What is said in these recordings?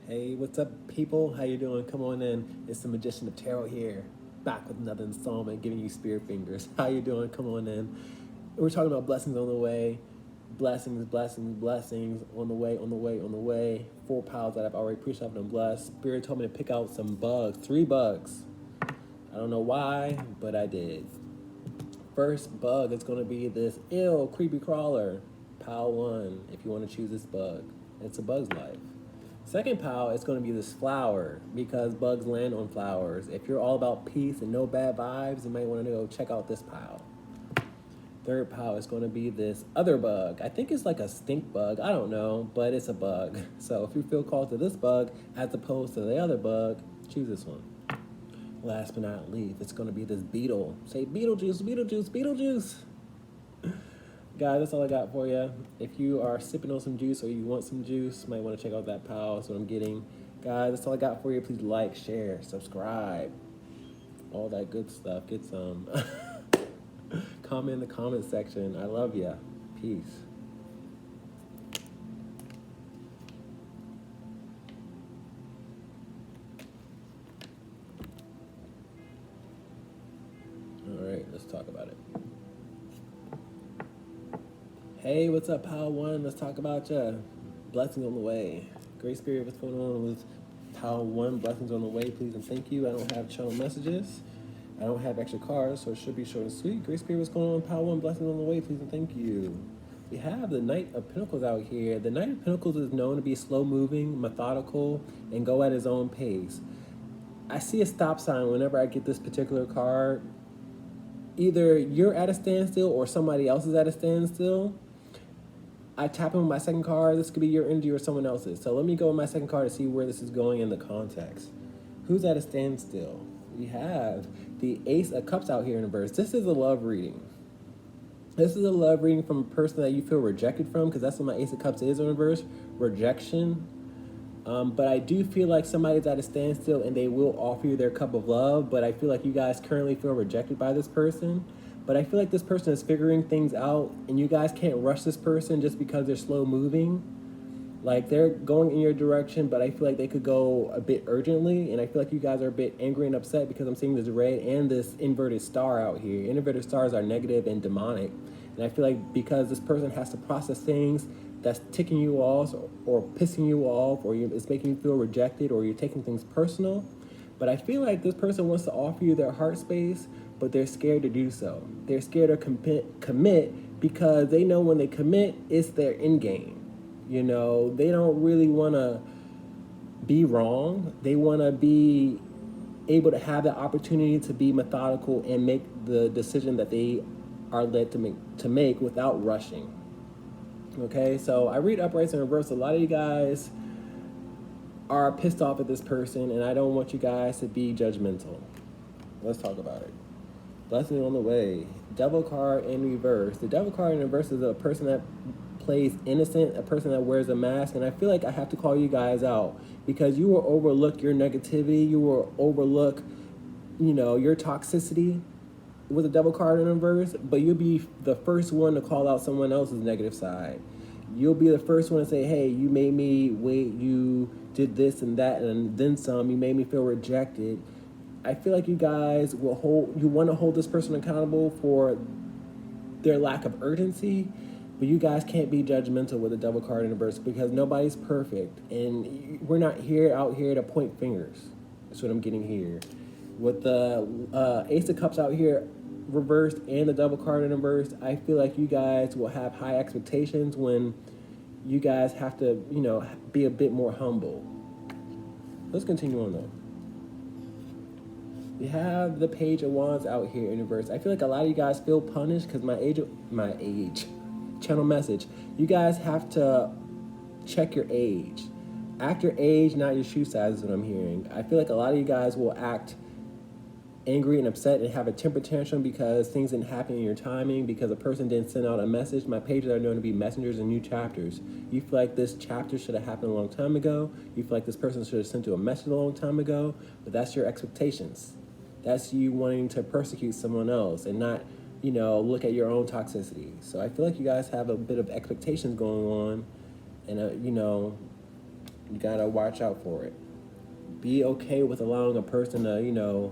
Hey, what's up, people? How you doing? Come on in. It's the Magician of Tarot here, back with another installment, giving you spirit fingers. How you doing? Come on in. We're talking about blessings on the way, blessings, blessings, blessings on the way, on the way, on the way. 4 piles that I've already pre-shuffled and blessed. Spirit told me to pick out some bugs, 3 bugs. I don't know why, but I did. First bug is going to be this ill creepy crawler, pile 1. If you want to choose this bug, it's a bug's life. Second pile is going to be this flower, because bugs land on flowers. If you're all about peace and no bad vibes, you might want to go check out this pile. Third pile is going to be this other bug. I think it's like a stink bug. I don't know, but it's a bug. So if you feel called to this bug as opposed to the other bug, choose this one. Last but not least, it's going to be this beetle. Say Beetlejuice, Beetlejuice, Beetlejuice. Guys, that's all I got for you. If you are sipping on some juice or you want some juice, you might want to check out that pile. That's what I'm getting. Guys, that's all I got for you. Please like, share, subscribe, all that good stuff. Get some. Comment in the comment section. I love ya. Peace. All right, let's talk about it. Hey, what's up, Pile 1? Let's talk about ya. Blessings on the way. Great Spirit, what's going on with Pile 1? Blessings on the way, please and thank you. I don't have channel messages. I don't have extra cards, so it should be short and sweet. Great Spirit, what's going on? Pile 1, blessings on the way, please and thank you. We have the Knight of Pentacles out here. The Knight of Pentacles is known to be slow-moving, methodical, and go at his own pace. I see a stop sign whenever I get this particular card. Either you're at a standstill or somebody else is at a standstill. I tap in with my second card. This could be your energy or someone else's. So let me go with my second card to see where this is going in the context. Who's at a standstill? We have the Ace of Cups out here in reverse. This is a love reading. This is a love reading from a person that you feel rejected from, because that's what my Ace of Cups is in reverse, rejection. But I do feel like somebody's at a standstill and they will offer you their cup of love, but I feel like you guys currently feel rejected by this person. But I feel like this person is figuring things out, and you guys can't rush this person just because they're slow moving. Like, they're going in your direction, but I feel like they could go a bit urgently, and I feel like you guys are a bit angry and upset because I'm seeing this red and this inverted star out here. Inverted stars are negative and demonic, and I feel like because this person has to process things that's ticking you off or pissing you off, or it's making you feel rejected, or you're taking things personal. But I feel like this person wants to offer you their heart space, but they're scared to do so. They're scared to commit because they know when they commit, it's their end game. You know, they don't really want to be wrong. They want to be able to have the opportunity to be methodical and make the decision that they are led to make without rushing. Okay, so I read uprights in reverse. A lot of you guys are pissed off at this person, and I don't want you guys to be judgmental. Let's talk about it. Blessing on the way. Devil card in reverse. The devil card in reverse is a person that plays innocent, a person that wears a mask, and I feel like I have to call you guys out because you will overlook your negativity, you will overlook, your toxicity with a devil card in reverse, but you'll be the first one to call out someone else's negative side. You'll be the first one to say, hey, you made me wait, you did this and that and then some, you made me feel rejected. I feel like you guys want to hold this person accountable for their lack of urgency, but you guys can't be judgmental with a double card in reverse because nobody's perfect, and we're not out here to point fingers. That's what I'm getting here. With the Ace of Cups out here reversed and the double card in reverse, I feel like you guys will have high expectations when you guys have to, be a bit more humble. Let's continue on though. We have the Page of Wands out here in reverse. I feel like a lot of you guys feel punished because my age, channel message. You guys have to check your age. Act your age, not your shoe size is what I'm hearing. I feel like a lot of you guys will act angry and upset and have a temper tantrum because things didn't happen in your timing, because a person didn't send out a message. My pages are known to be messengers and new chapters. You feel like this chapter should have happened a long time ago. You feel like this person should have sent you a message a long time ago, but that's your expectations. That's you wanting to persecute someone else and not, look at your own toxicity. So I feel like you guys have a bit of expectations going on, and, You gotta watch out for it. Be okay with allowing a person to,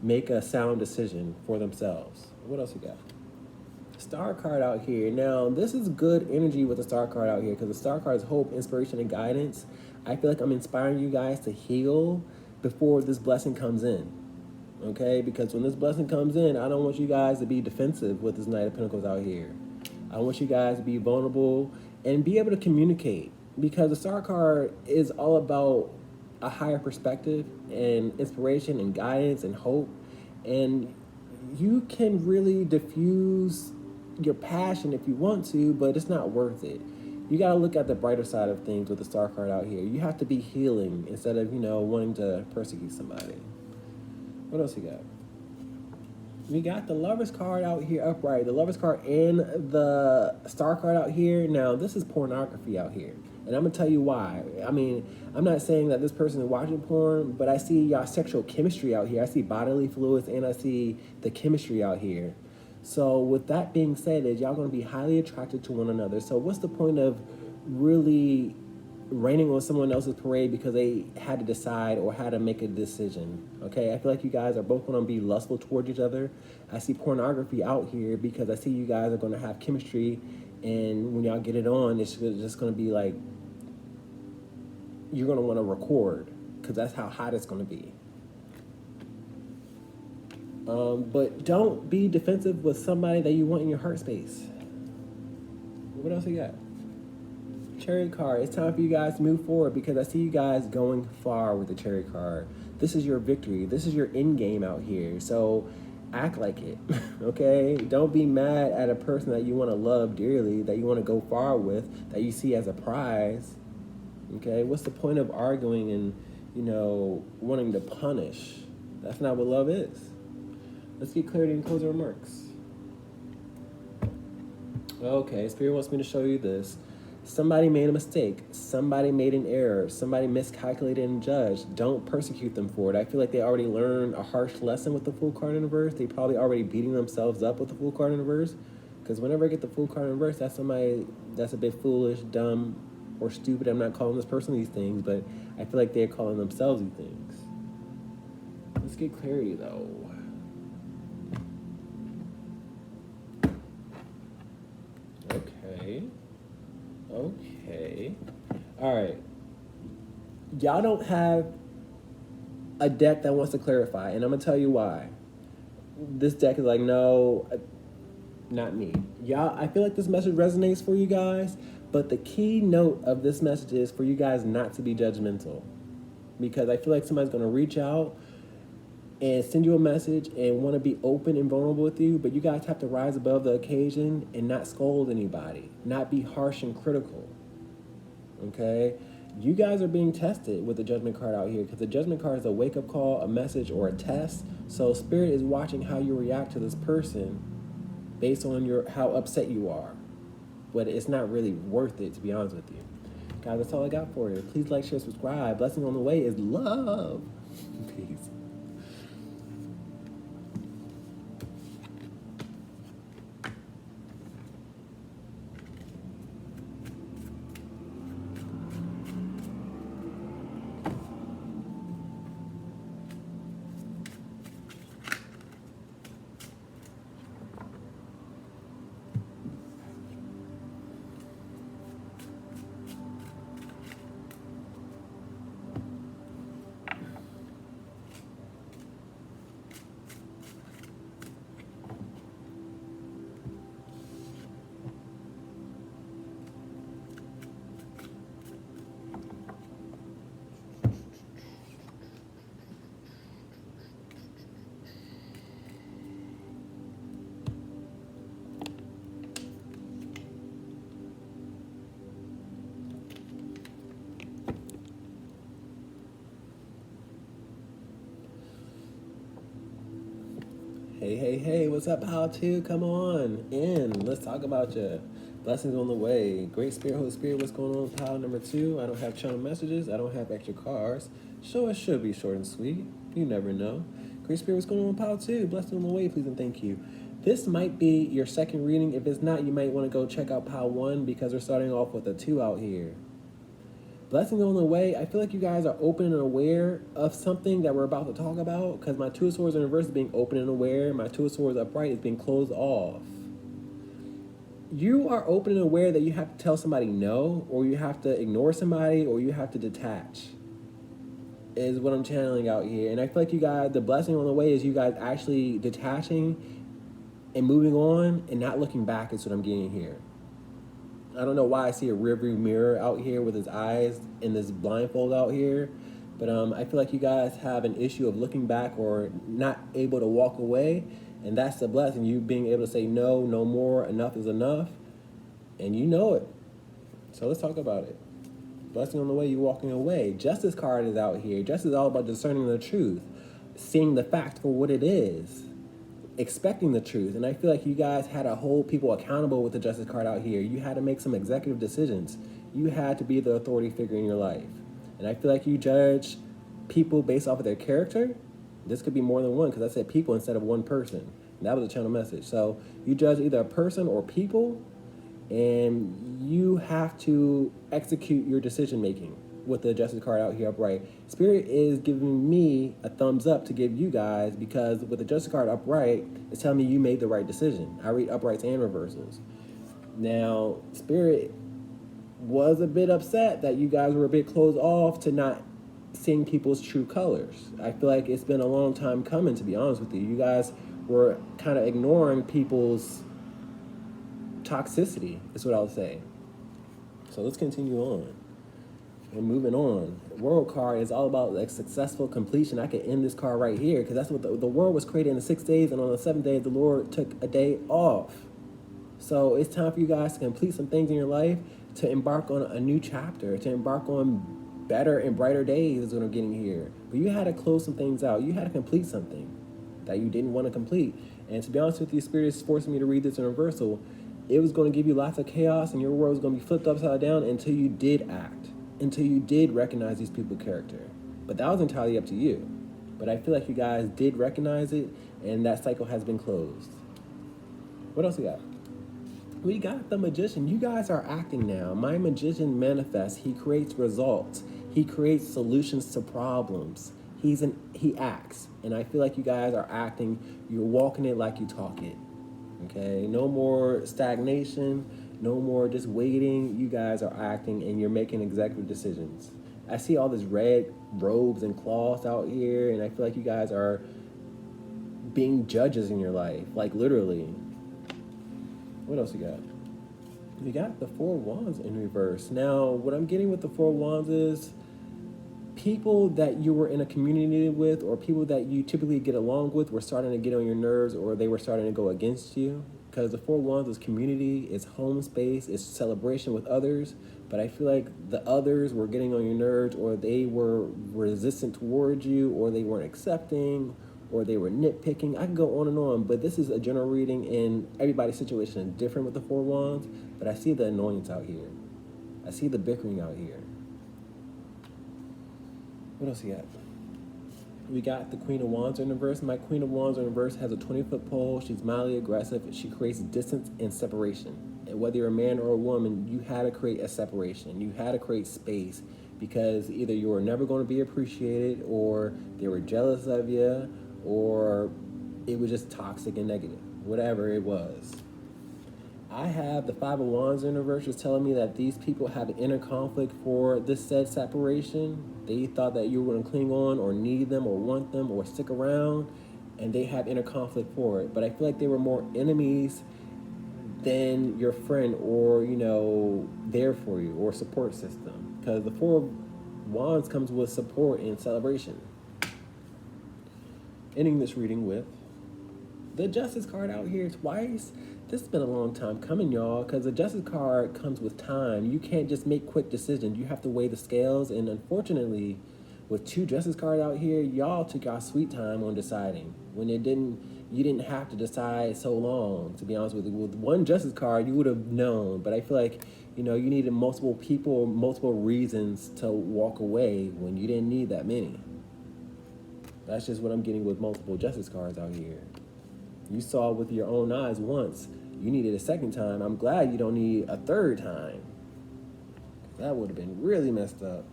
make a sound decision for themselves. What else you got? Star card out here. Now, this is good energy with the star card out here because the star card is hope, inspiration, and guidance. I feel like I'm inspiring you guys to heal before this blessing comes in. Okay? Because when this blessing comes in, I don't want you guys to be defensive with this Knight of Pentacles out here. I want you guys to be vulnerable and be able to communicate because the star card is all about a higher perspective and inspiration and guidance and hope. And you can really diffuse your passion if you want to, but it's not worth it. You got to look at the brighter side of things with the star card out here. You have to be healing instead of, wanting to persecute somebody. What else you got? We got the Lovers card out here upright. The Lovers card and the Star card out here. Now, this is pornography out here. And I'm going to tell you why. I mean, I'm not saying that this person is watching porn, but I see y'all sexual chemistry out here. I see bodily fluids and I see the chemistry out here. So with that being said, is y'all going to be highly attracted to one another. So what's the point of really raining on someone else's parade because they had to decide or had to make a decision? Okay, I feel like you guys are both going to be lustful towards each other. I see pornography out here because I see you guys are going to have chemistry, and when y'all get it on, it's just going to be like you're going to want to record because that's how hot it's going to be. But don't be defensive with somebody that you want in your heart space. What else you got? Chariot card. It's time for you guys to move forward because I see you guys going far with the Chariot card. This is your victory. This is your end game out here. So act like it, okay? Don't be mad at a person that you want to love dearly, that you want to go far with, that you see as a prize, okay? What's the point of arguing and, wanting to punish? That's not what love is. Let's get clarity and closing remarks. Okay, Spirit wants me to show you this. Somebody made a mistake. Somebody made an error. Somebody miscalculated and judged. Don't persecute them for it. I feel like they already learned a harsh lesson with the Fool card in reverse. They probably already beating themselves up with the Fool card in reverse. Because whenever I get the Fool card in reverse, that's somebody that's a bit foolish, dumb, or stupid. I'm not calling this person these things, but I feel like they're calling themselves these things. Let's get clarity, though. Okay. All right. Y'all don't have a deck that wants to clarify, and I'm going to tell you why. This deck is like, no, not me. Y'all, I feel like this message resonates for you guys, but the key note of this message is for you guys not to be judgmental. Because I feel like somebody's going to reach out and send you a message and want to be open and vulnerable with you, but you guys have to rise above the occasion and not scold anybody, not be harsh and critical, okay? You guys are being tested with the Judgment card out here because the Judgment card is a wake-up call, a message, or a test. So Spirit is watching how you react to this person based on how upset you are, but it's not really worth it, to be honest with you. Guys, that's all I got for you. Please like, share, subscribe. Blessing on the way is love. Peace. Hey, what's up, How To? Come on in. Let's talk about you. Blessings on the way. Great Spirit, Holy Spirit, what's going on? Pile number 2. I don't have channel messages. I don't have extra cards. Show it should be short and sweet. You never know. Great Spirit, what's going on? Pile 2. Blessings on the way, please and thank you. This might be your second reading. If it's not, you might want to go check out Pile 1 because we're starting off with a 2 out here. Blessings on the way. I feel like you guys are open and aware of something that we're about to talk about, because my Two of Swords in reverse is being open and aware. My Two of Swords upright is being closed off. You are open and aware that you have to tell somebody no, or you have to ignore somebody, or you have to detach, is what I'm channeling out here. And I feel like you guys, the blessing on the way is you guys actually detaching and moving on and not looking back is what I'm getting here. I don't know why I see a rearview mirror out here with his eyes in this blindfold out here, but I feel like you guys have an issue of looking back or not able to walk away, and that's the blessing. You being able to say no, no more, enough is enough, and you know it. So let's talk about it. Blessing on the way, you walking away. Justice card is out here. Justice is all about discerning the truth, seeing the fact for what it is, expecting the truth. And I feel like you guys had to hold people accountable with the Justice card out here. You had to make some executive decisions. You had to be the authority figure in your life. And I feel like you judge people based off of their character. This could be more than one, because I said people instead of one person. And that was a channel message. So you judge either a person or people, and you have to execute your decision making with the Justice card out here upright. Spirit is giving me a thumbs up to give you guys, because with the Justice card upright, it's telling me you made the right decision. I read uprights and reversals. Now, Spirit was a bit upset that you guys were a bit closed off to not seeing people's true colors. I feel like it's been a long time coming, to be honest with you. You guys were kind of ignoring people's toxicity, is what I'll say. So let's continue on. We're moving on. The World card is all about like successful completion. I could end this card right here, because that's what the world was created in 6 days, and on the 7th day, the Lord took a day off. So it's time for you guys to complete some things in your life, to embark on a new chapter, to embark on better and brighter days is what I'm getting here. But you had to close some things out. You had to complete something that you didn't want to complete. And to be honest with you, Spirit is forcing me to read this in reversal. It was going to give you lots of chaos, and your world was going to be flipped upside down until you did act, until you did recognize these people's character. But that was entirely up to you. But I feel like you guys did recognize it, and that cycle has been closed. What else we got? We got the Magician. You guys are acting now. My Magician manifests. He creates results. He creates solutions to problems. He acts. And I feel like you guys are acting. You're walking it like you talk it. Okay? No more stagnation. No more just waiting. You guys are acting, and you're making executive decisions. I see all this red robes and cloths out here, and I feel like you guys are being judges in your life. Like, literally. What else we got? We got the Four of Wands in reverse. Now, what I'm getting with the Four of Wands is people that you were in a community with, or people that you typically get along with, were starting to get on your nerves, or they were starting to go against you. Because the Four of Wands is community, it's home space, it's celebration with others. But I feel like the others were getting on your nerves, or they were resistant towards you, or they weren't accepting, or they were nitpicking. I can go on and on, but this is a general reading, and everybody's situation is different with the Four of Wands. But I see the annoyance out here. I see the bickering out here. What else we got? We got the Queen of Wands in reverse. My Queen of Wands in reverse has a 20-foot pole. She's mildly aggressive. She creates distance and separation. And whether you're a man or a woman, you had to create a separation. You had to create space, because either you were never going to be appreciated, or they were jealous of you, or it was just toxic and negative, whatever it was. I have the Five of Wands in reverse, just telling me that these people have an inner conflict for this said separation. They thought that you were going to cling on, or need them, or want them, or stick around, and they have inner conflict for it. But I feel like they were more enemies than your friend, or, you know, there for you, or support system. Because the Four of Wands comes with support and celebration. Ending this reading with the Justice card out here twice. This has been a long time coming, y'all, because the Justice card comes with time. You can't just make quick decisions. You have to weigh the scales, and unfortunately, with two Justice cards out here, y'all took y'all sweet time on deciding, when you didn't have to decide so long, to be honest with you. With one Justice card, you would have known, but I feel like, you know, you needed multiple people, multiple reasons to walk away when you didn't need that many. That's just what I'm getting with multiple Justice cards out here. You saw with your own eyes once. You needed a second time. I'm glad you don't need a third time. That would have been really messed up.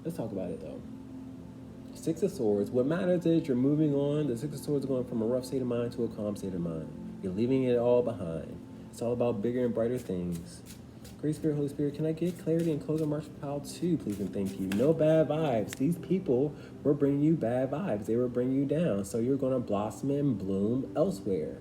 Let's talk about it though. Six of Swords. What matters is you're moving on. The Six of Swords are going from a rough state of mind to a calm state of mind. You're leaving it all behind. It's all about bigger and brighter things. Great Spirit, Holy Spirit, can I get clarity and close our March Pile 2, please and thank you? No bad vibes. These people were bringing you bad vibes. They were bringing you down. So you're going to blossom and bloom elsewhere.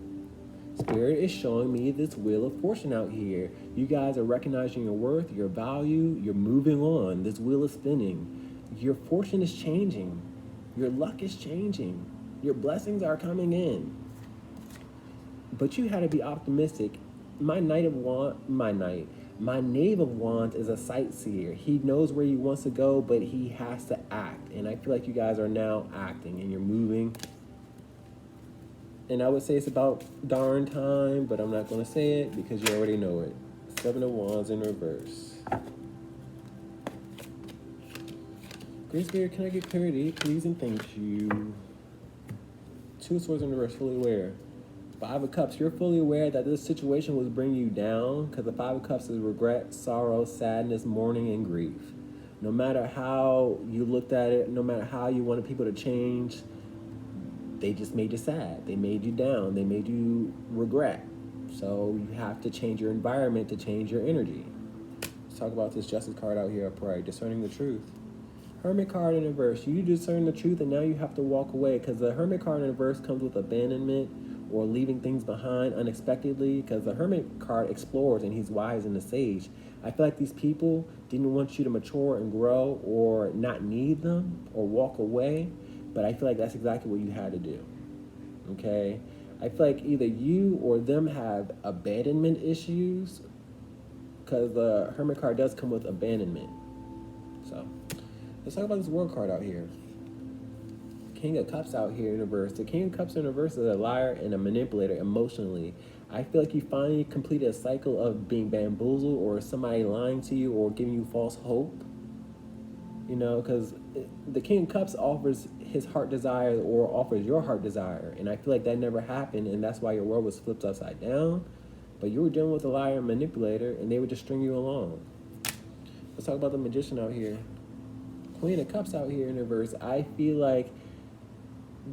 Spirit is showing me this Wheel of Fortune out here. You guys are recognizing your worth, your value. You're moving on. This wheel is spinning. Your fortune is changing. Your luck is changing. Your blessings are coming in. But you had to be optimistic. My Knave of Wands is a sightseer. He knows where he wants to go, but he has to act. And I feel like you guys are now acting and you're moving. And I would say it's about darn time, but I'm not going to say it because you already know it. Seven of Wands in reverse. Great Spirit, can I get clarity, please and thank you? Two of Swords in reverse, fully aware. Five of Cups, you're fully aware that this situation was bringing you down because the Five of Cups is regret, sorrow, sadness, mourning, and grief. No matter how you looked at it, no matter how you wanted people to change, they just made you sad. They made you down. They made you regret. So you have to change your environment to change your energy. Let's talk about this Justice card out here upright, discerning the truth. Hermit card in reverse. You discern the truth and now you have to walk away because the Hermit card in reverse comes with abandonment or leaving things behind unexpectedly because the Hermit card explores and he's wise and a sage. I feel like these people didn't want you to mature and grow or not need them or walk away, but I feel like that's exactly what you had to do, okay? I feel like either you or them have abandonment issues because the Hermit card does come with abandonment. So let's talk about this World card out here. King of Cups out here in reverse. The King of Cups in reverse is a liar and a manipulator emotionally. I feel like you finally completed a cycle of being bamboozled or somebody lying to you or giving you false hope. You know, because the King of Cups offers his heart desire or offers your heart desire. And I feel like that never happened, and that's why your world was flipped upside down. But you were dealing with a liar and manipulator, and they would just string you along. Let's talk about the Magician out here. Queen of Cups out here in reverse. I feel like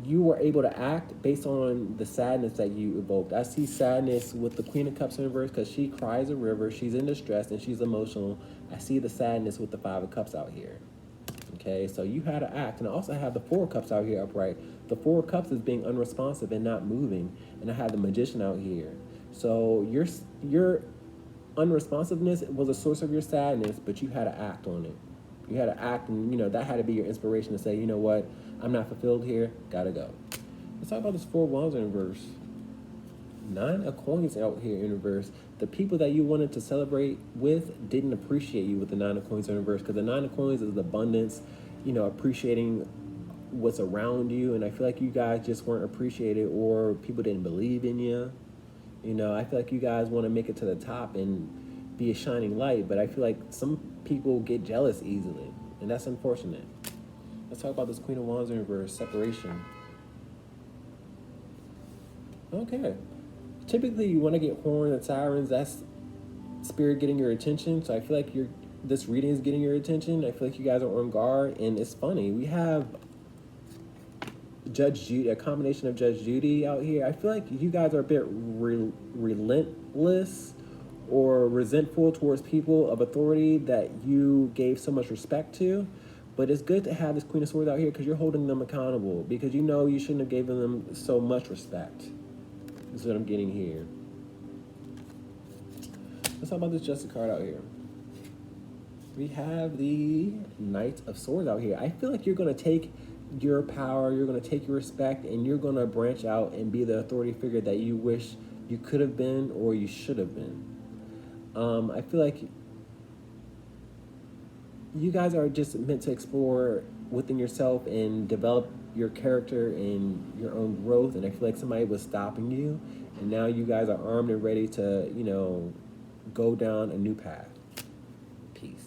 you were able to act based on the sadness that you evoked. I see sadness with the Queen of Cups in reverse because she cries a river, she's in distress, and she's emotional. I see the sadness with the Five of Cups out here. Okay, so you had to act. And I also have the Four of Cups out here upright. The Four of Cups is being unresponsive and not moving. And I have the Magician out here. So your unresponsiveness was a source of your sadness, but you had to act on it. You had to act, and you know that had to be your inspiration to say, you know what, I'm not fulfilled here, gotta go. Let's talk about this Four of Wands in reverse. Nine of Coins out here in reverse. The people that you wanted to celebrate with didn't appreciate you with the Nine of Coins in reverse because the Nine of Coins is abundance, you know, appreciating what's around you. And I feel like you guys just weren't appreciated or people didn't believe in you. You know, I feel like you guys want to make it to the top and be a shining light, but I feel like some people get jealous easily, and that's unfortunate. Let's talk about this Queen of Wands in reverse, separation. Okay. Typically, you want to get horns and sirens. That's spirit getting your attention. So I feel like this reading is getting your attention. I feel like you guys are on guard, and it's funny. We have Judge Judy, a combination of Judge Judy out here. I feel like you guys are a bit relentless or resentful towards people of authority that you gave so much respect to. But it's good to have this Queen of Swords out here because you're holding them accountable because you know you shouldn't have given them so much respect. This is what I'm getting here. Let's talk about this Justice card out here. We have the Knight of Swords out here. I feel like you're going to take your power, you're going to take your respect, and you're going to branch out and be the authority figure that you wish you could have been or you should have been. I feel like you guys are just meant to explore within yourself and develop your character and your own growth, and I feel like somebody was stopping you, and now you guys are armed and ready to, you know, go down a new path. Peace.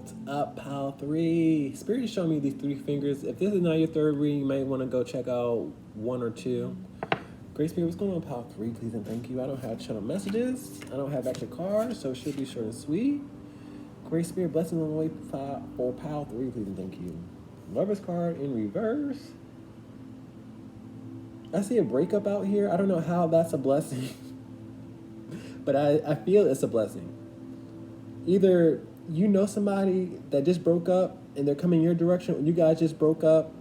What's up, pile 3? Spirit is showing me these 3 fingers. If this is not your 3rd reading, you might want to go check out 1 or 2. Great Spirit, what's going on, pile 3? Please and thank you. I don't have channel messages. I don't have extra cards, so it should be short and sweet. Great Spirit, blessings on the way for pile 3. Please and thank you. Lover's card in reverse. I see a breakup out here. I don't know how that's a blessing, but I feel it's a blessing. Either you know somebody that just broke up and they're coming your direction, or you guys just broke up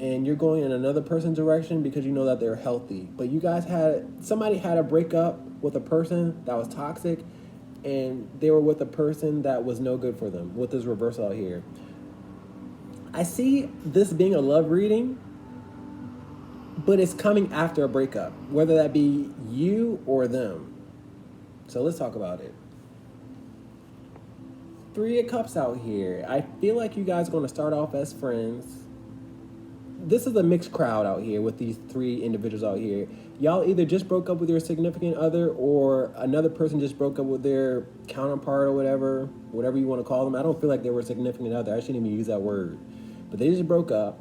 and you're going in another person's direction because you know that they're healthy. But you guys somebody had a breakup with a person that was toxic, and they were with a person that was no good for them, with this reversal out here. I see this being a love reading, but it's coming after a breakup, whether that be you or them. So let's talk about it. 3 of Cups out here. I feel like you guys are going to start off as friends. This is a mixed crowd out here with these 3 individuals out here. Y'all either just broke up with your significant other, or another person just broke up with their counterpart or whatever you want to call them. I don't feel like they were a significant other. I shouldn't even use that word. But they just broke up.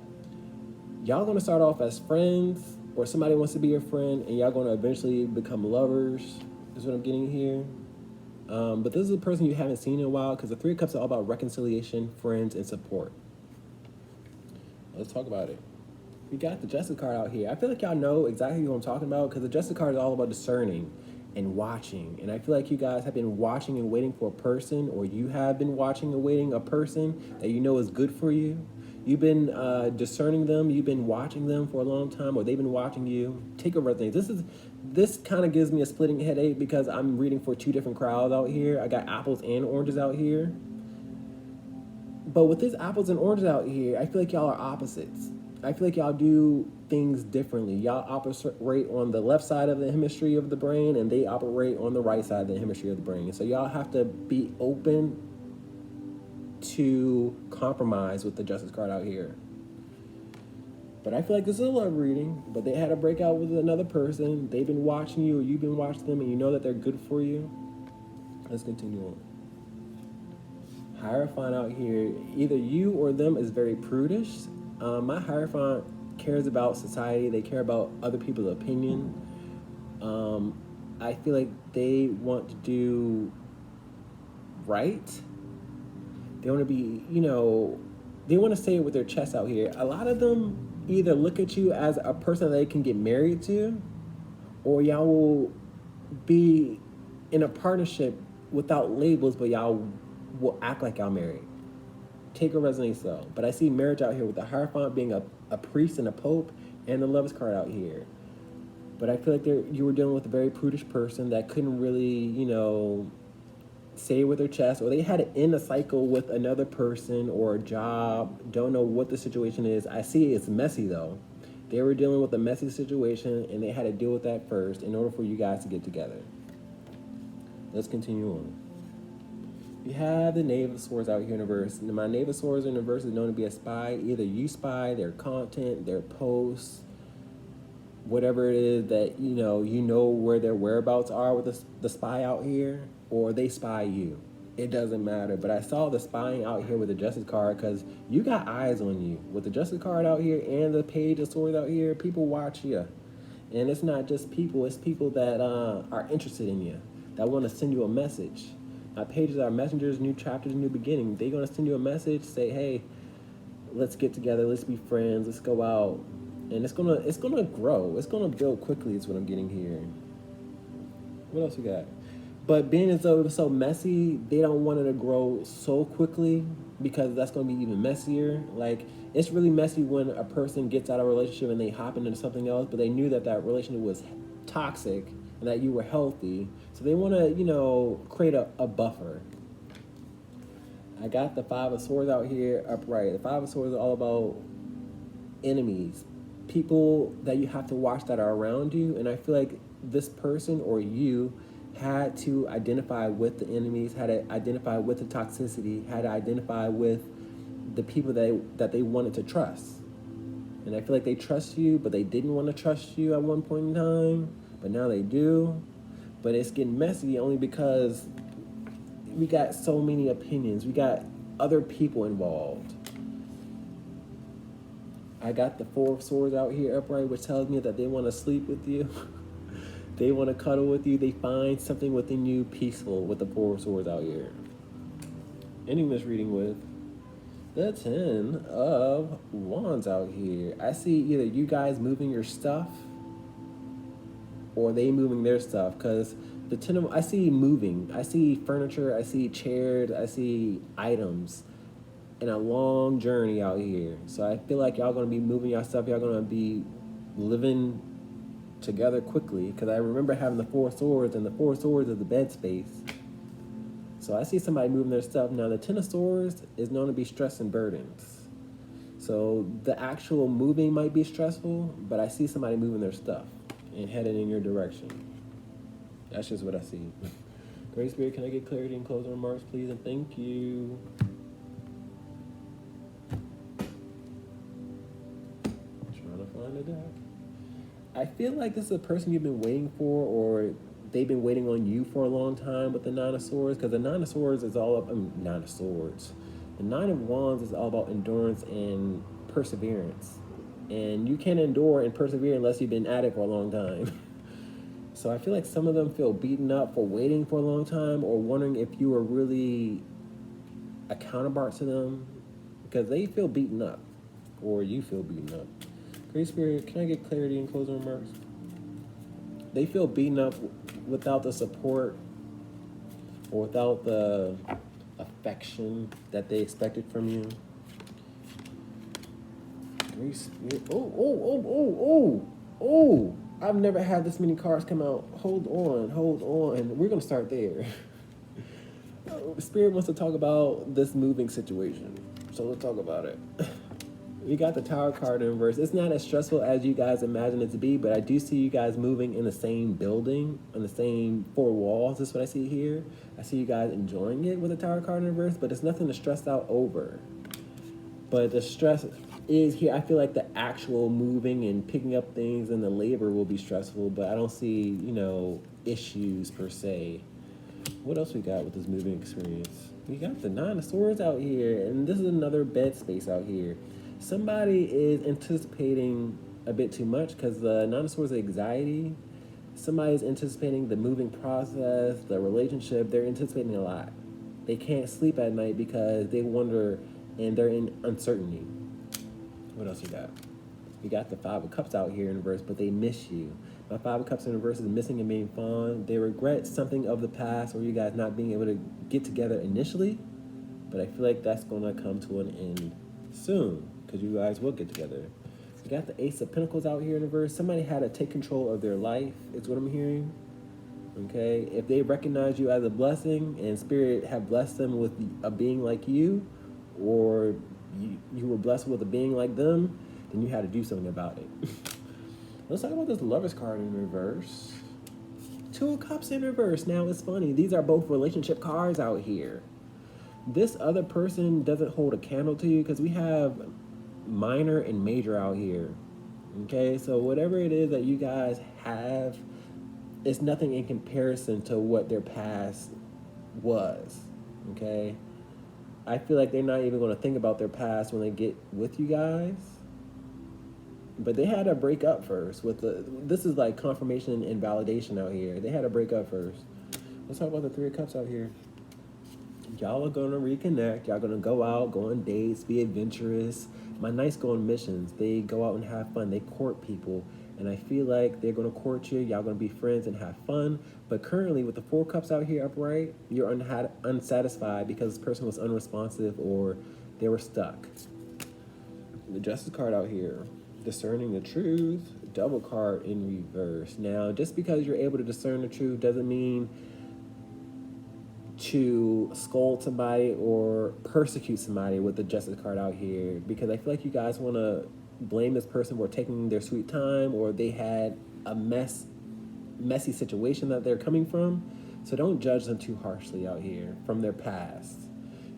Y'all going to start off as friends, or somebody wants to be your friend, and y'all going to eventually become lovers, is what I'm getting here. But this is a person you haven't seen in a while, because the 3 of Cups are all about reconciliation, friends, and support. Let's talk about it. We got the Justice card out here. I feel like y'all know exactly what I'm talking about, because the Justice card is all about discerning and watching. And I feel like you guys have been watching and waiting for a person, or you have been watching and waiting a person that you know is good for you. You've been discerning them. You've been watching them for a long time, or they've been watching you. Take over things. This kind of gives me a splitting headache, because I'm reading for 2 different crowds out here. I got apples and oranges out here. But with these apples and oranges out here, I feel like y'all are opposites. I feel like y'all do things differently. Y'all operate on the left side of the hemisphere of the brain, and they operate on the right side of the hemisphere of the brain. So y'all have to be open to compromise with the Justice card out here. But I feel like this is a love reading, but they had a breakout with another person. They've been watching you, or you've been watching them, and you know that they're good for you. Let's continue on. Hierophant out here, either you or them is very prudish. My Hierophant cares about society. They care about other people's opinion. I feel like they want to do right. They want to be, they want to say it with their chest out here. A lot of them either look at you as a person that they can get married to, or y'all will be in a partnership without labels, but y'all will act like y'all married. Take or resonate so. But I see marriage out here with the Hierophant being a priest and a pope, and the Lover's card out here. But I feel like you were dealing with a very prudish person that couldn't really, say it with their chest, or they had to end a cycle with another person or a job. Don't know what the situation is. I see it's messy though. They were dealing with a messy situation, and they had to deal with that first in order for you guys to get together. Let's continue on. We have the Knave of Swords out here in the verse. My Knave of Swords in the verse is known to be a spy. Either you spy their content, their posts, whatever it is that you know where their whereabouts are with the spy out here, or they spy you. It doesn't matter. But I saw the spying out here with the Justice card, because you got eyes on you. With the Justice card out here and the Page of Swords out here, people watch you. And it's not just people, it's people that are interested in you, that want to send you a message. Now, pages are messengers, new chapters, new beginning. They're going to send you a message, say, hey, let's get together, let's be friends, let's go out. And it's gonna grow. It's gonna build quickly is what I'm getting here. What else we got? But being as though it was so messy, they don't want it to grow so quickly, because that's gonna be even messier. Like, it's really messy when a person gets out of a relationship and they hop into something else, but they knew that relationship was toxic and that you were healthy. So they wanna, create a buffer. I got the 5 of Swords out here upright. The 5 of Swords are all about enemies. People that you have to watch that are around you, and I feel like this person or you had to identify with the enemies, had to identify with the toxicity, had to identify with the people that they wanted to trust. And I feel like they trust you, but they didn't want to trust you at one point in time, but now they do. But it's getting messy only because we got so many opinions. We got other people involved. I got the Four of Swords out here upright, which tells me that they want to sleep with you. They want to cuddle with you. They find something within you peaceful with the Four of Swords out here. Ending this reading with the Ten of Wands out here. I see either you guys moving your stuff or they moving their stuff, because the Ten of, I see moving. I see furniture, I see chairs, I see items in a long journey out here. So I feel like y'all gonna be moving y'all stuff. Y'all gonna be living together quickly, because I remember having the Four Swords, and the Four Swords is the bed space. So I see somebody moving their stuff. Now the Ten of Swords is known to be stress and burdens. So the actual moving might be stressful, but I see somebody moving their stuff and headed in your direction. That's just what I see. Great Spirit, can I get clarity and closing remarks, please? And thank you. Trying to find a deck. I feel like this is a person you've been waiting for, or they've been waiting on you for a long time with the Nine of Swords, because the Nine of Swords is all up. Nine of Swords. The Nine of Wands is all about endurance and perseverance. And you can't endure and persevere unless you've been at it for a long time. So I feel like some of them feel beaten up for waiting for a long time, or wondering if you are really a counterpart to them, because they feel beaten up, or you feel beaten up. Great Spirit, can I get clarity and closing remarks? They feel beaten up without the support or without the affection that they expected from you. Oh, I've never had this many cards come out. Hold on. We're going to start there. Spirit wants to talk about this moving situation. So let's talk about it. We got the Tower card in reverse. It's not as stressful as you guys imagine it to be, but I do see you guys moving in the same building, on the same four walls. That's what I see here. I see you guys enjoying it with the Tower card in reverse, but it's nothing to stress out over. But the stress is here. I feel like the actual moving and picking up things and the labor will be stressful, but I don't see, issues per se. What else we got with this moving experience? We got the Nine of Swords out here, and this is another bed space out here. Somebody is anticipating a bit too much, because the Nine of Swords is anxiety. Somebody's anticipating the moving process, the relationship. They're anticipating a lot. They can't sleep at night because they wonder, and they're in uncertainty. What else you got? We got the Five of Cups out here in reverse, but they miss you. My Five of Cups in reverse is missing and being fond. They regret something of the past, or you guys not being able to get together initially, but I feel like that's going to come to an end soon, because you guys will get together. We got the Ace of Pentacles out here in reverse. Somebody had to take control of their life, is what I'm hearing. Okay? If they recognize you as a blessing, and Spirit have blessed them with a being like you, or you were blessed with a being like them, then you had to do something about it. Let's talk about this Lover's card in reverse. Two of Cups in reverse. Now, it's funny. These are both relationship cards out here. This other person doesn't hold a candle to you, because we have minor and major out here. Okay? So whatever it is that you guys have, it's nothing in comparison to what their past was. Okay? I feel like they're not even going to think about their past when they get with you guys. But they had to break up first. This is like confirmation and validation out here. They had to break up first. Let's talk about the Three of Cups out here. Y'all are going to reconnect. Y'all going to go out, go on dates, be adventurous. My Knights go on missions. They go out and have fun. They court people. And I feel like they're going to court you. Y'all going to be friends and have fun. But currently, with the Four Cups out here upright, you're unsatisfied because this person was unresponsive or they were stuck. The Justice card out here. Discerning the truth. Double card in reverse. Now, just because you're able to discern the truth doesn't mean to scold somebody or persecute somebody with the Justice card out here, because I feel like you guys want to blame this person for taking their sweet time, or they had a messy situation that they're coming from. So don't judge them too harshly out here from their past.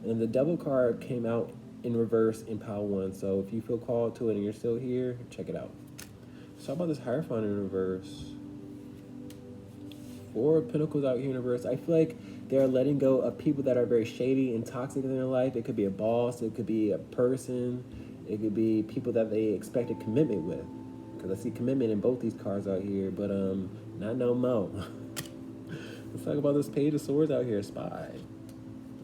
And the Double card came out in reverse in pile 1. So if you feel called to it and you're still here, check it out. So how about this Hierophant in reverse? Four of Pentacles out here in reverse. I feel like They're letting go of people that are very shady and toxic in their life. It could be a boss, it could be a person, it could be people that they expected commitment with. Because I see commitment in both these cards out here, but not no more. Let's talk about this Page of Swords out here, Spy.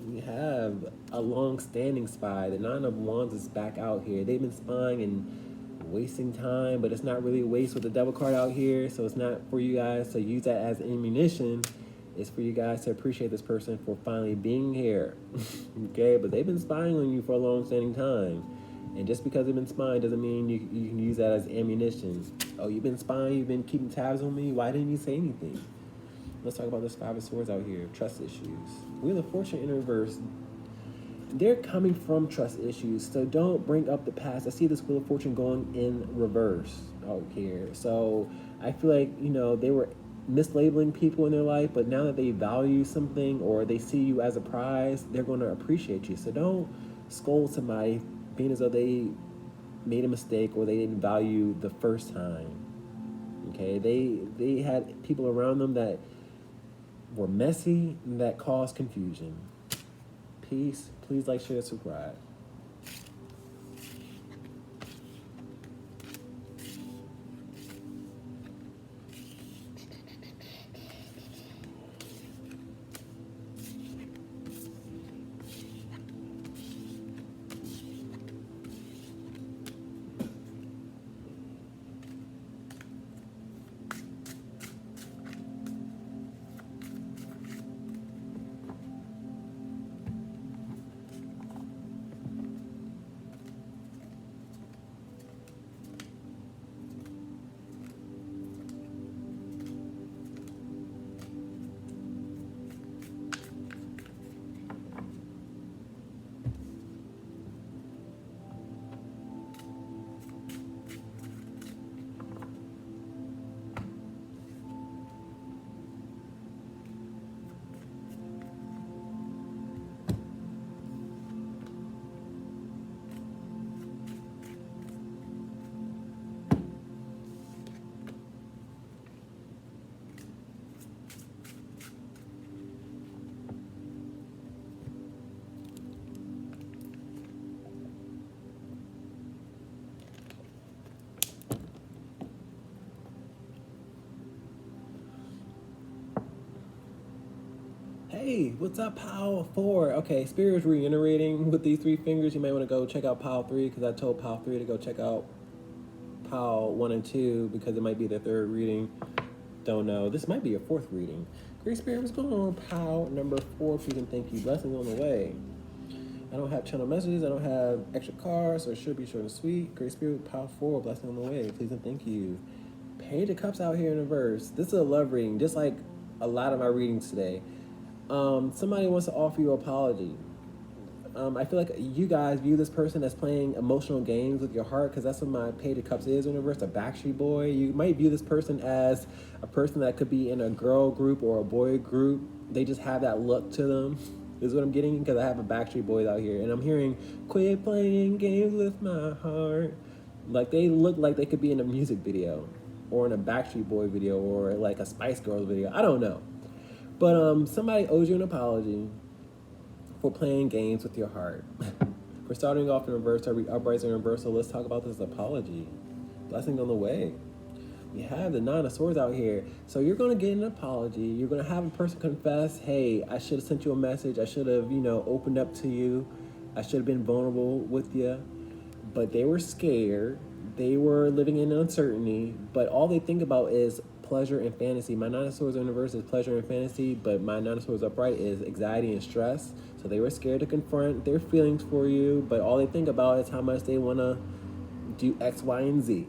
We have a long-standing spy. The Nine of Wands is back out here. They've been spying and wasting time, but it's not really a waste with the Devil card out here, so it's not for you guys to use that as ammunition. It's for you guys to appreciate this person for finally being here. Okay, but they've been spying on you for a long-standing time. And just because they've been spying doesn't mean you can use that as ammunition. Oh, you've been spying, you've been keeping tabs on me, why didn't you say anything? Let's talk about this Five of Swords out here, trust issues. Wheel of Fortune in reverse. They're coming from trust issues, so don't bring up the past. I see this Wheel of Fortune going in reverse out here. So I feel like, they were mislabeling people in their life, but now that they value something or they see you as a prize, they're going to appreciate you. So don't scold somebody being as though they made a mistake or they didn't value the first time. Okay, they had people around them that were messy and that caused confusion. Peace. Please like, share, subscribe. Hey, what's up, Pile 4? Okay, Spirit is reiterating with these 3 fingers. You might want to go check out Pile 3 because I told Pile 3 to go check out Pile 1 and 2 because it might be their 3rd reading. Don't know. This might be your 4th reading. Great Spirit, what's going on? Pile number 4, please and thank you. Blessings on the way. I don't have channel messages. I don't have extra cards, so it should be short and sweet. Great Spirit, Pile 4, blessing on the way. Please and thank you. Page of Cups out here in reverse. This is a love reading, just like a lot of my readings today. Somebody wants to offer you an apology. I feel like you guys view this person as playing emotional games with your heart because that's what my Page of Cups is in reverse, a Backstreet Boy. You might view this person as a person that could be in a girl group or a boy group. They just have that look to them, is what I'm getting, because I have a Backstreet Boys out here. And I'm hearing, quit playing games with my heart. Like they look like they could be in a music video or in a Backstreet Boy video or like a Spice Girls video. I don't know. But somebody owes you an apology for playing games with your heart. We're starting off in reverse, uprights in reverse, so let's talk about this apology. Blessings on the way. We have the Nine of Swords out here. So you're going to get an apology. You're going to have a person confess, hey, I should have sent you a message. I should have, opened up to you. I should have been vulnerable with you. But they were scared. They were living in uncertainty. But all they think about is pleasure and fantasy. My Nine of Swords in reverse is pleasure and fantasy, but my Nine of Swords upright is anxiety and stress. So they were scared to confront their feelings for you, but all they think about is how much they want to do X, Y, and Z.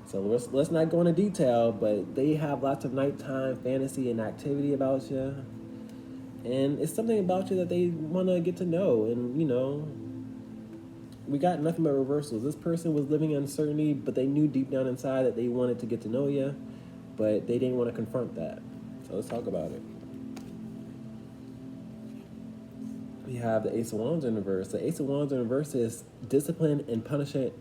So let's not go into detail, but they have lots of nighttime fantasy and activity about you. And it's something about you that they want to get to know. And, we got nothing but reversals. This person was living in uncertainty, but they knew deep down inside that they wanted to get to know you, but they didn't want to confront that. So let's talk about it. We have the Ace of Wands in reverse. The Ace of Wands in reverse is discipline and punishment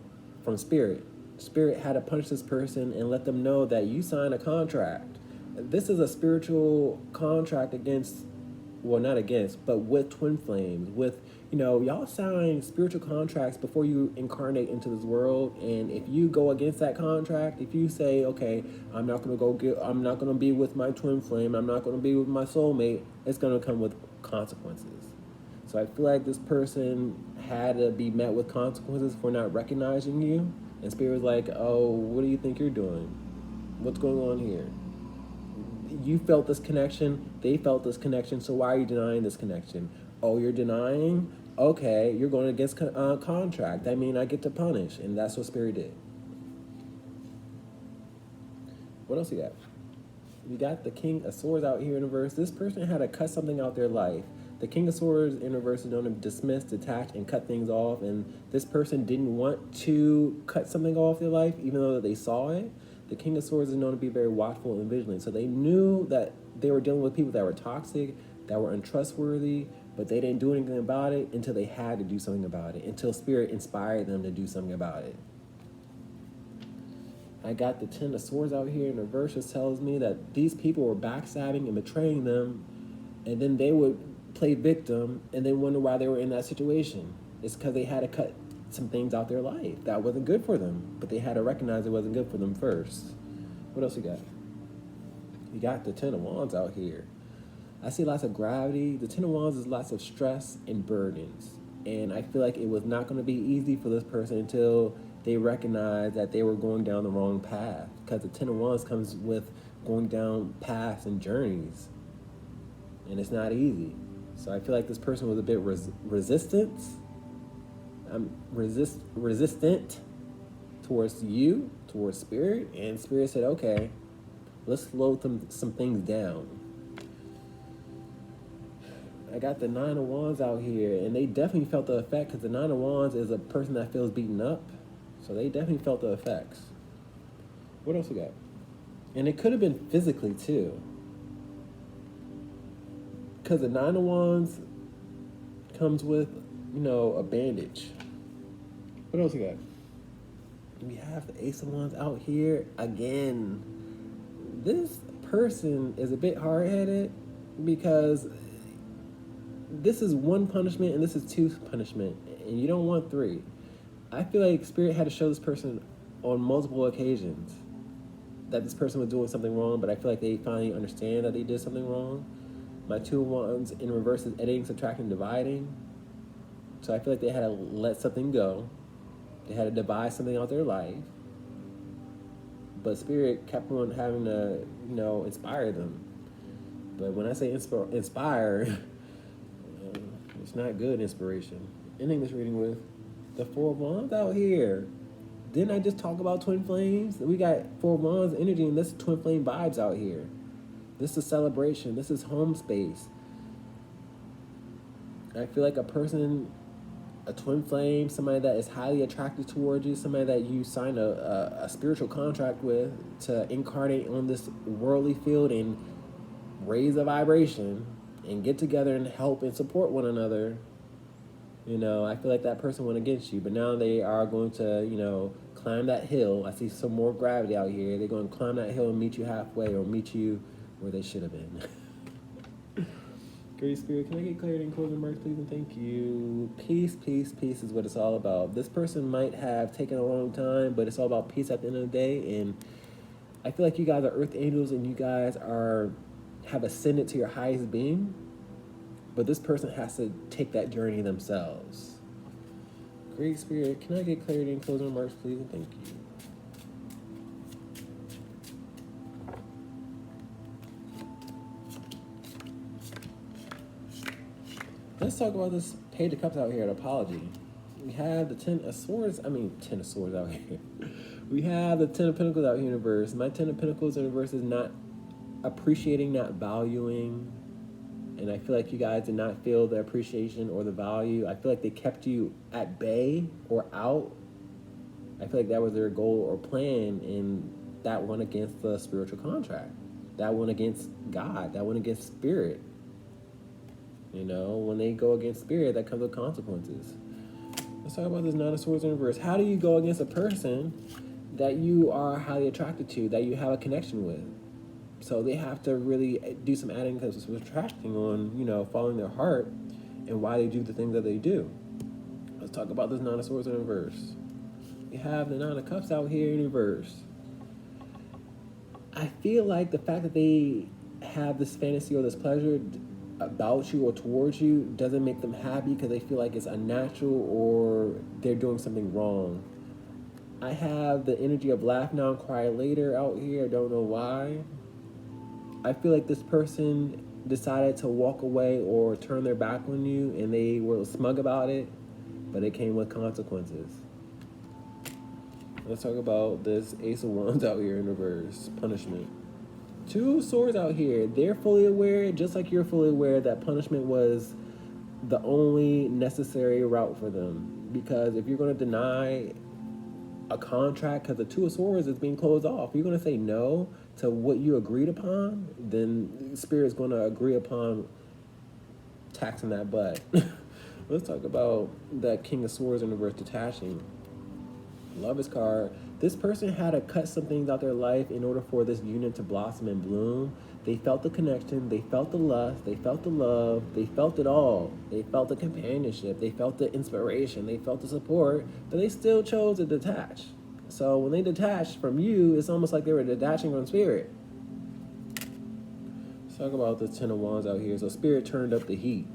from Spirit. Spirit had to punish this person and let them know that you signed a contract. This is a spiritual contract against well, not against, but with twin flames, with, y'all sign spiritual contracts before you incarnate into this world. And if you go against that contract, if you say, okay, I'm not going to be with my twin flame, I'm not going to be with my soulmate, it's going to come with consequences. So I feel like this person had to be met with consequences for not recognizing you. And Spirit was like, oh, what do you think you're doing? What's going on here? You felt this connection, they felt this connection, so why are you denying this connection? Oh, you're denying? Okay, you're going against contract. That means I get to punish, and that's what Spirit did. What else you got? We got the King of Swords out here in the verse. This person had to cut something out their life. The King of Swords in the verse is known to dismiss, detach, and cut things off, and this person didn't want to cut something off their life, even though they saw it. The King of Swords is known to be very watchful and vigilant. So they knew that they were dealing with people that were toxic, that were untrustworthy, but they didn't do anything about it until they had to do something about it, until Spirit inspired them to do something about it. I got the 10 of Swords out here, and the verse just tells me that these people were backstabbing and betraying them, and then they would play victim and then wonder why they were in that situation. It's because they had to cut some things out their life that wasn't good for them, but they had to recognize it wasn't good for them first. What else you got? You got the 10 of Wands out here. I see lots of gravity. The 10 of Wands is lots of stress and burdens, and I feel like it was not going to be easy for this person until they recognized that they were going down the wrong path, because the 10 of Wands comes with going down paths and journeys, and it's not easy. So I feel like this person was a bit resistant towards you, towards Spirit, and Spirit said, okay, let's slow some things down. I got the 9 of Wands out here, and they definitely felt the effect, because the 9 of Wands is a person that feels beaten up, so they definitely felt the effects. What else we got? And it could have been physically too, because the 9 of Wands comes with, a bandage. What else we got? We have the Ace of Wands out here again. This person is a bit hard-headed, because this is 1 punishment and this is 2 punishment, and you don't want 3. I feel like Spirit had to show this person on multiple occasions that this person was doing something wrong, but I feel like they finally understand that they did something wrong. My 2 of Wands in reverse is editing, subtracting, dividing. So I feel like they had to let something go. They had to divide something out their life. But Spirit kept on having to, inspire them. But when I say inspire, it's not good inspiration. Ending this reading with the 4 of Wands out here. Didn't I just talk about twin flames? We got 4 of Wands energy, and this twin flame vibes out here. This is celebration. This is home space. I feel like a person, a twin flame, somebody that is highly attracted towards you, somebody that you sign a spiritual contract with to incarnate on this worldly field and raise a vibration and get together and help and support one another. I feel like that person went against you, but now they are going to, climb that hill. I see some more gravity out here. They're going to climb that hill and meet you halfway, or meet you where they should have been. Great Spirit, can I get clarity and closing remarks, please, and thank you. Peace, peace, peace is what it's all about. This person might have taken a long time, but it's all about peace at the end of the day, and I feel like you guys are earth angels, and you guys have ascended to your highest being, but this person has to take that journey themselves. Great Spirit, can I get clarity and closing remarks, please, and thank you. Let's talk about this Page of Cups out here, an apology. We have the 10 of Swords out here. We have the 10 of Pentacles out here in the verse. My 10 of Pentacles in the verse is not appreciating, not valuing. And I feel like you guys did not feel the appreciation or the value. I feel like they kept you at bay or out. I feel like that was their goal or plan, and that went against the spiritual contract. That went against God. That went against Spirit. When they go against Spirit, that comes with consequences. Let's talk about this 9 of Swords in reverse. How do you go against a person that you are highly attracted to, that you have a connection with? So they have to really do some adding because subtracting on, following their heart and why they do the things that they do. Let's talk about this Nine of Swords in reverse. You have the Nine of Cups out here in reverse. I feel like the fact that they have this fantasy or this pleasure about you or towards you doesn't make them happy because they feel like it's unnatural or they're doing something wrong. I have the energy of laugh now and cry later out here. I don't know why. I feel like this person decided to walk away or turn their back on you and they were smug about it, but it came with consequences. Let's talk about this Ace of Wands out here in reverse. Punishment. Two Swords out here. They're fully aware, just like you're fully aware, that punishment was the only necessary route for them. Because if you're going to deny a contract, because the Two of Swords is being closed off, you're going to say no to what you agreed upon, then Spirit's going to agree upon taxing that butt. Let's talk about that King of Swords in reverse detaching. Lovers card. This person had to cut some things out their life in order for this union to blossom and bloom. They felt the connection, they felt the lust, they felt the love, they felt it all. They felt the companionship, they felt the inspiration, they felt the support, but they still chose to detach. So when they detached from you, it's almost like they were detaching from Spirit. Let's talk about the Ten of Wands out here. So Spirit turned up the heat.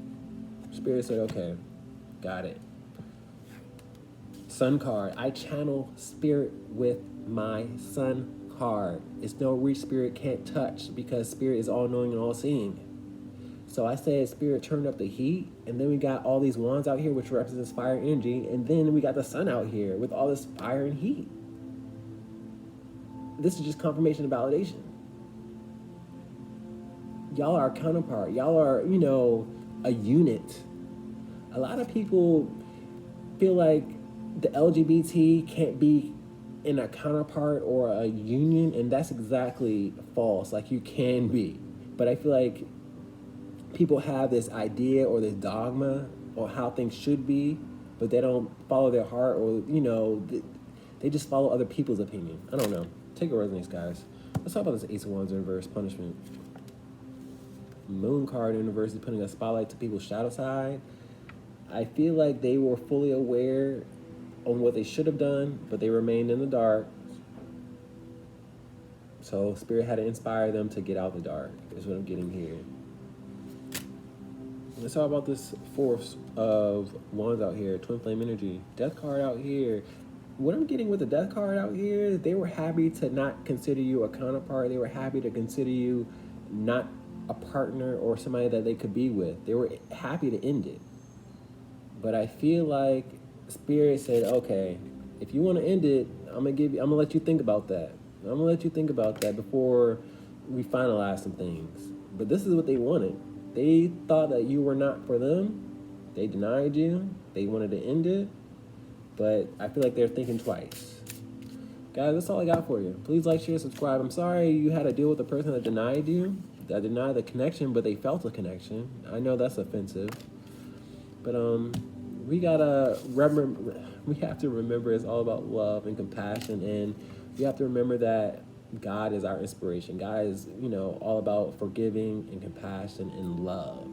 Spirit said, okay, got it. Sun card. I channel Spirit with my Sun card. It's no reach Spirit can't touch because Spirit is all-knowing and all-seeing. So I said Spirit turned up the heat, and then we got all these wands out here which represents fire energy, and then we got the sun out here with all this fire and heat. This is just confirmation and validation. Y'all are a counterpart. Y'all are, a unit. A lot of people feel like the LGBT can't be in a counterpart or a union, and that's exactly false. Like, you can be. But I feel like people have this idea or this dogma on how things should be, but they don't follow their heart, or, they just follow other people's opinion. I don't know. Take a resonates, guys. Let's talk about this Ace of Wands in reverse, punishment. Moon card in reverse is putting a spotlight to people's shadow side. I feel like they were fully aware on what they should have done, but they remained in the dark. So Spirit had to inspire them to get out the dark, is what I'm getting here. Let's talk about this Force of Wands out here, Twin Flame energy. Death card out here. What I'm getting with the Death card out here, they were happy to not consider you a counterpart. They were happy to consider you not a partner or somebody that they could be with. They were happy to end it. But I feel like Spirit said, okay, if you want to end it, I'm gonna let you think about that. I'm gonna let you think about that before we finalize some things. But this is what they wanted. They thought that you were not for them. They denied you. They wanted to end it. But I feel like they're thinking twice. Guys, that's all I got for you. Please like, share, subscribe. I'm sorry you had to deal with the person that denied you, that denied the connection, but they felt the connection. I know that's offensive. But we gotta remember, we have to remember it's all about love and compassion, and we have to remember that God is our inspiration. God is, all about forgiving and compassion and love.